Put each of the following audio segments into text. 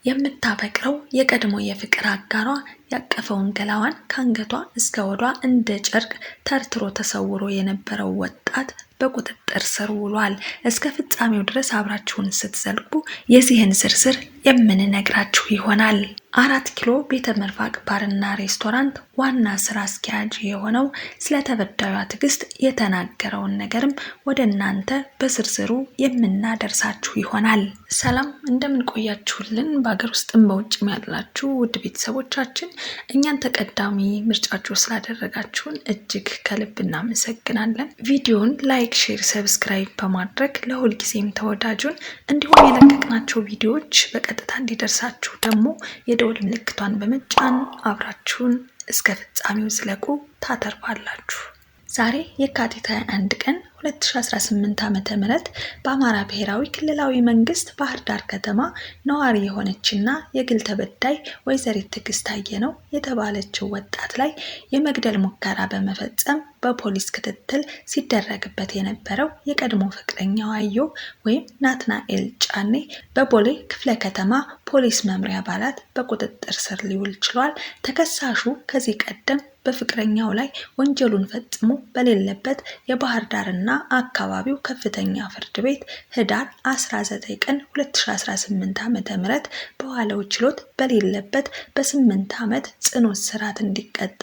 የምታፈቅረው የቀድሞ የፍቅር አጋሯ ያቀፈውን ገላዋን ከአንገቷ እስከ ወዷ እንደ ጨርቅ ተርትሮ ተሰውሮ የነበረው ወጣት በቁጥጥር ስር ውሏል። እስከ ፍጻሜው ድረስ አብራችሁን ስትዘልቁ የዚህን ዝርዝር የምንነግራችሁ ይሆናል። 4 ኪሎ ቤተ መርፋቅ ባርና ሬስቶራንት ዋና ስራ አስኪያጅ የሆነው ስለ ተበዳዩዋ ትዕግስት የተናገረውን ነገርም ወደ እናንተ በዝርዝሩ የምናደርሳችሁ ይሆናል። ሰላም እንደምን ቆያችሁልን? በአገር ውስጥም በውጭም ያላችሁ ውድ ቤተሰቦቻችን እኛን ተቀዳሚ ምርጫችሁ ስላደረጋችሁን እጅግ ከልብ እናመሰግናለን። ቪዲዮውን ላይክ፣ ሼር፣ ሰብስክራይብ በማድረግ ለሁል ጊዜም ተወዳጁን እንዲሁም የለቀቅናቸው ቪዲዮዎች በቀጥታ እንዲደርሳችሁ ደግሞ የደወል ምልክቷን በመጫን አብራችሁን እስከ ፍጻሜው ዝለቁ፣ ታተርፋላችሁ። ዛሬ የካቲት 21 ቀን 2018 ዓ.ም በአማራ ብሔራዊ ክልላዊ መንግስት ባህር ዳር ከተማ ነዋሪ የሆነችና የግል ተበዳይ ወይዘሪት ትዕግስት አየነው የተባለችው ወጣት ላይ የመግደል ሙከራ በመፈጸም በፖሊስ ክትትል ሲደረግበት የነበረው የቀድሞ ፍቅረኛው አዮ ወይም ናትናኤል ጫኔ በቦሌ ክፍለ ከተማ ፖሊስ መምሪያ አባላት በቁጥጥር ስር ሊውል ችሏል። ተከሳሹ ከዚህ ቀደም በፍቅረኛው ላይ ወንጀሉን ፈጽሞ በሌለበት የባህር ዳርና አካባቢው ከፍተኛ ፍርድ ቤት ህዳር 19 ቀን 2018 ዓ.ም በዋለው ችሎት በሌለበት በ8 ዓመት ጽኑ እስራት እንዲቀጣ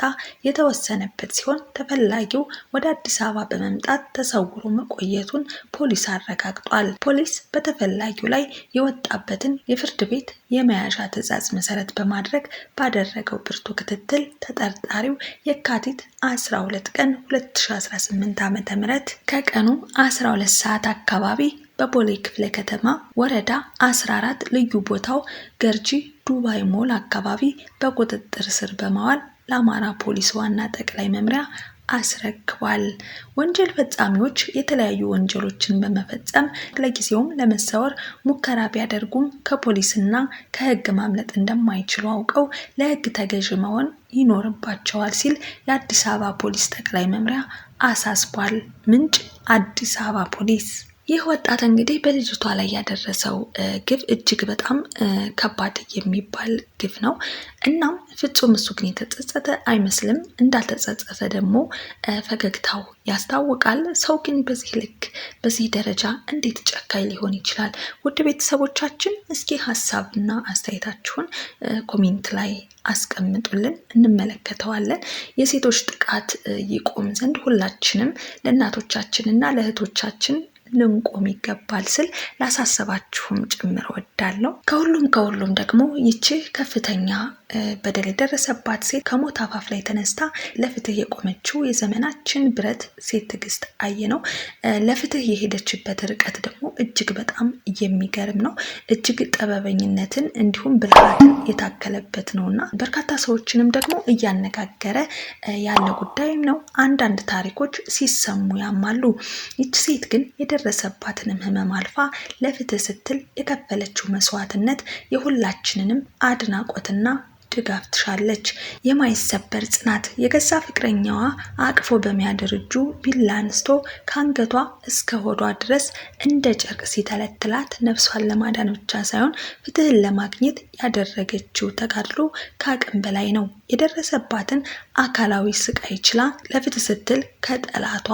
የተወሰነበት ሲሆን ተፈላጊው ወደ አዲስ አበባ በመምጣት ተሰውሮ መቆየቱን ፖሊስ አረጋግጧል። ፖሊስ በተፈላጊው ላይ የወጣበትን የፍርድ ቤት የመያዣ ትዕዛዝ መሰረት በማድረግ ባደረገው ብርቱ ክትትል ተጠርጣሪው የካቲት 12 ቀን 2018 ዓ.ም ከቀኑ 12 ሰዓት አካባቢ በቦሌ ክፍለ ከተማ ወረዳ 14 ልዩ ቦታው ገርጂ ዱባይ ሞል አካባቢ በቁጥጥር ስር በማዋል ለአማራ ፖሊስ ዋና ጠቅላይ መምሪያ አስረክቧል። ወንጀል ፈጻሚዎች የተለያዩ ወንጀሎችን በመፈጸም ለጊዜውም ለመሰወር ሙከራ ቢያደርጉም ከፖሊስና ከህግ ማምለጥ እንደማይችሉ አውቀው ለህግ ተገዥ መሆን ይኖርባቸዋል ሲል የአዲስ አበባ ፖሊስ ጠቅላይ መምሪያ አሳስቧል። ምንጭ አዲስ አበባ ፖሊስ። ይህ ወጣት እንግዲህ በልጅቷ ላይ ያደረሰው ግፍ እጅግ በጣም ከባድ የሚባል ግፍ ነው። እናም ፍጹም እሱ ግን የተጸጸተ አይመስልም። እንዳልተጸጸተ ደግሞ ፈገግታው ያስታውቃል። ሰው ግን በዚህ ልክ በዚህ ደረጃ እንዴት ጨካኝ ሊሆን ይችላል? ውድ ቤተሰቦቻችን እስኪ ሀሳብና አስተያየታችሁን ኮሜንት ላይ አስቀምጡልን፣ እንመለከተዋለን። የሴቶች ጥቃት ይቆም ዘንድ ሁላችንም ለእናቶቻችንና ለእህቶቻችን ልንቆም ይገባል ስል ላሳሰባችሁም ጭምር ወዳለው። ከሁሉም ደግሞ ይቺ ከፍተኛ በደል የደረሰባት ሴት ከሞት አፋፍ ላይ ተነስታ ለፍትህ የቆመችው የዘመናችን ብረት ሴት ትዕግስት አየነው ለፍትህ የሄደችበት ርቀት ደግሞ እጅግ በጣም የሚገርም ነው። እጅግ ጥበበኝነትን እንዲሁም ብልሃትን የታከለበት ነውና በርካታ ሰዎችንም ደግሞ እያነጋገረ ያለ ጉዳይም ነው። አንዳንድ ታሪኮች ሲሰሙ ያማሉ። ይቺ ሴት ግን የደረሰባትንም ህመም አልፋ ለፍትህ ስትል የከፈለችው መስዋዕትነት የሁላችንንም አድናቆትና ድጋፍ ትሻለች። የማይሰበር ጽናት የገዛ ፍቅረኛዋ አቅፎ በሚያድር እጁ ቢላ አንስቶ ከአንገቷ እስከ ሆዷ ድረስ እንደ ጨርቅ ሲተለትላት ነፍሷን ለማዳን ብቻ ሳይሆን ፍትህን ለማግኘት ያደረገችው ተጋድሎ ከአቅም በላይ ነው። የደረሰባትን አካላዊ ስቃይ ችላ ለፍትህ ስትል ከጠላቷ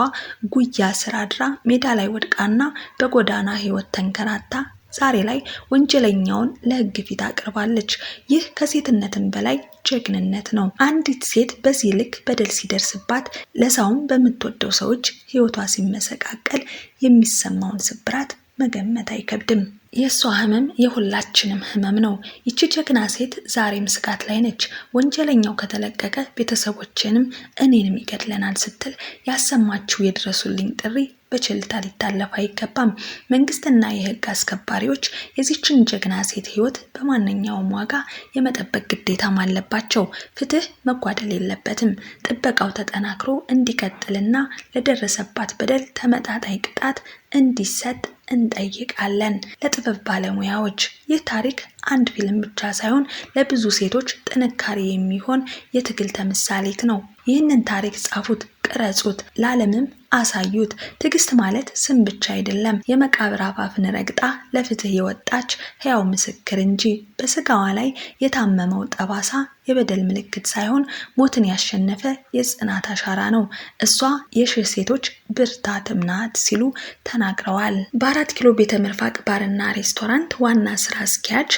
ጉያ ስር አድራ ሜዳ ላይ ወድቃና በጎዳና ህይወት ተንከራታ ዛሬ ላይ ወንጀለኛውን ለህግ ፊት አቅርባለች። ይህ ከሴትነትም በላይ ጀግንነት ነው። አንዲት ሴት በዚህ ልክ በደል ሲደርስባት ለሰውም በምትወደው ሰዎች ህይወቷ ሲመሰቃቀል የሚሰማውን ስብራት መገመት አይከብድም። የሷ ህመም የሁላችንም ህመም ነው። ይቺ ጀግና ሴት ዛሬም ስጋት ላይ ነች። ወንጀለኛው ከተለቀቀ ቤተሰቦችንም እኔንም ይገድለናል ስትል ያሰማችው የድረሱልኝ ጥሪ በችልታ ሊታለፍ አይገባም። መንግስትና የህግ አስከባሪዎች የዚችን ጀግና ሴት ህይወት በማንኛውም ዋጋ የመጠበቅ ግዴታም አለባቸው። ፍትህ መጓደል የለበትም። ጥበቃው ተጠናክሮ እንዲቀጥልና ለደረሰባት በደል ተመጣጣኝ ቅጣት እንዲሰጥ እንጠይቃለን። ለጥበብ ባለሙያዎች ይህ ታሪክ አንድ ፊልም ብቻ ሳይሆን ለብዙ ሴቶች ጥንካሬ የሚሆን የትግል ተምሳሌት ነው። ይህንን ታሪክ ጻፉት፣ ቅረጹት፣ ለዓለምም አሳዩት። ትዕግስት ማለት ስም ብቻ አይደለም፣ የመቃብር አፋፍን ረግጣ ለፍትህ የወጣች ሕያው ምስክር እንጂ። በስጋዋ ላይ የታመመው ጠባሳ የበደል ምልክት ሳይሆን ሞትን ያሸነፈ የጽናት አሻራ ነው። እሷ የሺህ ሴቶች ብርታትም ናት ሲሉ ተናግረዋል። በ4 ኪሎ ቤተ ምርፋቅ ባርና ሬስቶራንት ዋና ስራ አስኪያጅ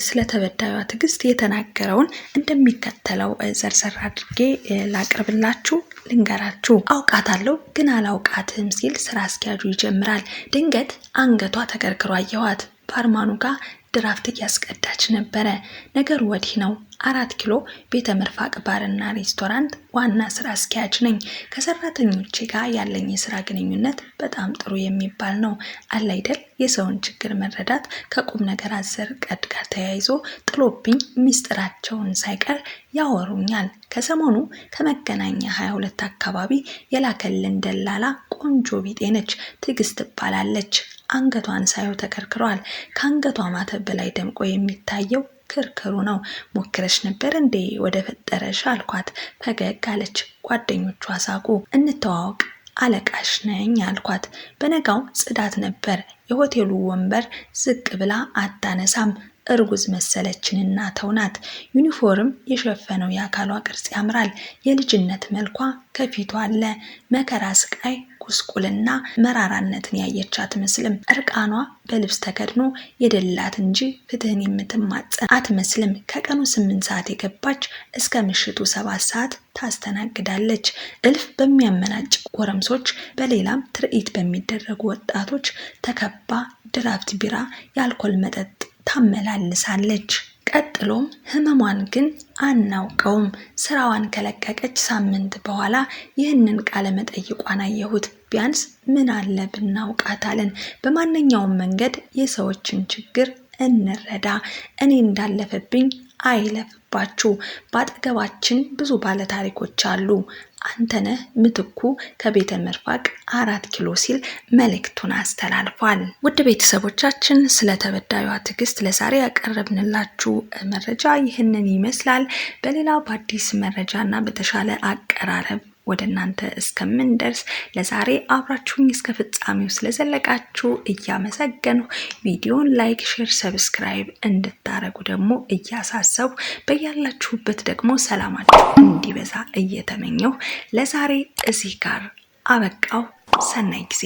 ስለተበዳዩዋ ትዕግስት የተናገረውን እንደሚከተለው ዘርዘር አድርጌ ላቅርብላችሁ፣ ልንገራችሁ። አውቃታለሁ ግን አላውቃትም ሲል ስራ አስኪያጁ ይጀምራል። ድንገት አንገቷ ተከርክሮ አየኋት። ባርማኑ ጋር ድራፍት እያስቀዳች ነበረ። ነገሩ ወዲህ ነው። 4 ኪሎ ቤተ ምርፋቅ ባርና ሬስቶራንት ዋና ስራ አስኪያጅ ነኝ። ከሰራተኞቼ ጋር ያለኝ የስራ ግንኙነት በጣም ጥሩ የሚባል ነው። አለ አይደል የሰውን ችግር መረዳት ከቁም ነገር አዘር ቀድ ጋር ተያይዞ ጥሎብኝ ሚስጥራቸውን ሳይቀር ያወሩኛል። ከሰሞኑ ከመገናኛ 22 አካባቢ የላከልን ደላላ ቆንጆ ቢጤ ነች። ትዕግስት ትባላለች። አንገቷን ሳየው ተከርክሯል። ከአንገቷ ማተብ በላይ ደምቆ የሚታየው ክርክሩ ነው። ሞክረሽ ነበር እንዴ ወደ ፈጠረሽ አልኳት። ፈገግ አለች። ጓደኞቿ ሳቁ። እንተዋወቅ አለቃሽ ነኝ አልኳት። በነጋው ጽዳት ነበር። የሆቴሉ ወንበር ዝቅ ብላ አታነሳም። እርጉዝ መሰለችንና ተውናት። ዩኒፎርም የሸፈነው የአካሏ ቅርጽ ያምራል። የልጅነት መልኳ ከፊቷ አለ። መከራ፣ ስቃይ፣ ጉስቁልና፣ መራራነትን ያየች አትመስልም። እርቃኗ በልብስ ተከድኖ የደላት እንጂ ፍትህን የምትማጸን አትመስልም። ከቀኑ 8 ሰዓት የገባች እስከ ምሽቱ 7 ሰዓት ታስተናግዳለች። እልፍ በሚያመናጭ ጎረምሶች፣ በሌላም ትርኢት በሚደረጉ ወጣቶች ተከባ ድራፍት ቢራ፣ የአልኮል መጠጥ ታመላልሳለች። ቀጥሎም ህመሟን ግን አናውቀውም። ስራዋን ከለቀቀች ሳምንት በኋላ ይህንን ቃለ መጠይቋን አየሁት። ቢያንስ ምን አለ ብናውቃታለን። በማንኛውም መንገድ የሰዎችን ችግር እንረዳ። እኔ እንዳለፈብኝ አይለፍባችሁ። በአጠገባችን ብዙ ባለታሪኮች አሉ። አንተነህ ምትኩ ከቤተ ምርፋቅ 4 ኪሎ ሲል መልእክቱን አስተላልፏል። ውድ ቤተሰቦቻችን ስለተበዳዩዋ ትዕግስት ለዛሬ ያቀረብንላችሁ መረጃ ይህንን ይመስላል። በሌላ በአዲስ መረጃና በተሻለ አቀራረብ ወደ እናንተ እስከምንደርስ ለዛሬ አብራችሁኝ እስከ ፍጻሜው ስለዘለቃችሁ እያመሰገንሁ ቪዲዮን ላይክ፣ ሼር፣ ሰብስክራይብ እንድታረጉ ደግሞ እያሳሰቡ በያላችሁበት ደግሞ ሰላማችሁ እንዲበዛ እየተመኘሁ ለዛሬ እዚህ ጋር አበቃው። ሰናይ ጊዜ